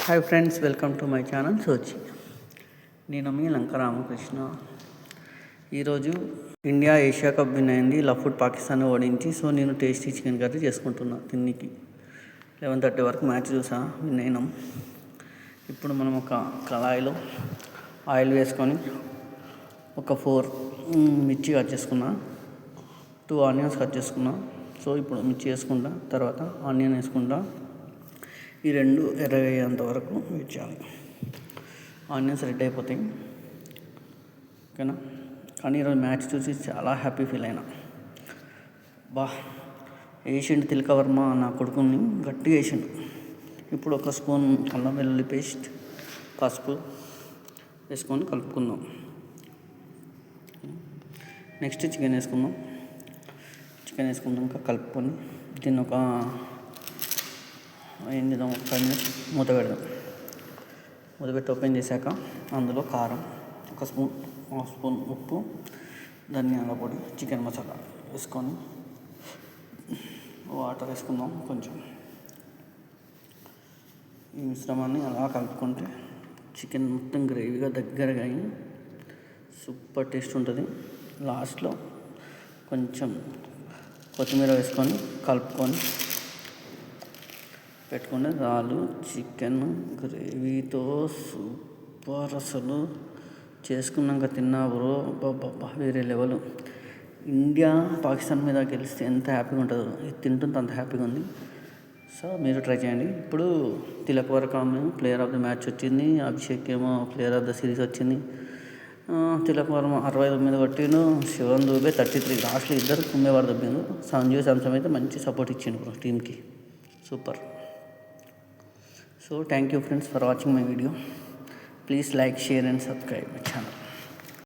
Hi friends, welcome to my channel సోచి. నేను మీ లంక రామకృష్ణ. ఈరోజు ఇండియా ఏషియా కప్ విన్ అయింది, లఫ్ట్ పాకిస్తాన్ ఓడించి. సో నేను టేస్టీ చికెన్ కర్రీ చేసుకుంటున్నా తిన్నికి. 11:30 వరకు మ్యాచ్ చూసా, విన్ అయినాం. ఇప్పుడు మనం ఒక కళాయిలో ఆయిల్ వేసుకొని ఒక 4 మిర్చి కట్ చేసుకున్నా, 2 ఆనియన్స్ కట్ చేసుకున్నా. సో ఇప్పుడు మిర్చి వేసుకుంటా, తర్వాత ఆనియన్ వేసుకుంటా. ఈ 2 ఎర్రగయ్యేంత వరకు వెయిట్ చేయాలి. ఆనియన్స్ రెడ్ అయిపోతాయి, ఓకేనా. కానీ ఈరోజు మ్యాచ్ చూసి చాలా హ్యాపీ ఫీల్ అయినా. వేసిండు తిలక వర్మ నా కొడుకుని, గట్టిగా వేసిండు. ఇప్పుడు ఒక స్పూన్ అల్లం వెల్లుల్లి పేస్ట్, పసుపు వేసుకొని కలుపుకుందాం. నెక్స్ట్ చికెన్ వేసుకుందాం. చికెన్ వేసుకున్నాక కలుపుకొని దీన్ని ఒక 5 మినిట్స్ మూత పెడదాం. మూత పెట్టి ఓపెన్ చేశాక అందులో కారం, ఒక స్పూన్, హాఫ్ స్పూన్ ఉప్పు, ధనియాల పొడి, చికెన్ మసాలా వేసుకొని వాటర్ వేసుకుందాం కొంచెం. ఈ మిశ్రమాన్ని అలా కలుపుకుంటే చికెన్ మొత్తం గ్రేవీగా దగ్గరగా అయ్యి సూపర్ టేస్ట్ ఉంటుంది. లాస్ట్లో కొంచెం కొత్తిమీర వేసుకొని కలుపుకొని పెట్టుకుంటే చాలు. చికెన్ గ్రేవీతో సూపర్. అసలు చేసుకున్నాక తిన్నా బ్రో, వేరే లెవెల్. ఇండియా పాకిస్తాన్ మీద గెలిస్తే ఎంత హ్యాపీగా ఉంటుందో, ఇది తింటుంటే అంత హ్యాపీగా ఉంది. సో మీరు ట్రై చేయండి. ఇప్పుడు Tilak Varma player of the match వచ్చింది, అభిషేక్ ఏమో ప్లేయర్ ఆఫ్ ద సిరీస్ వచ్చింది. తిలక్ వర్మ 69 కొట్టిండు, శివన్ దూబే 33. లాస్ట్లో ఇద్దరు కుమ్మేవారు దొబ్బిండు. సంజు శాంసన్ అయితే మంచి సపోర్ట్ ఇచ్చిండు బ్రో టీమ్కి, super. So thank you friends for watching my video. Please like, share and subscribe my channel.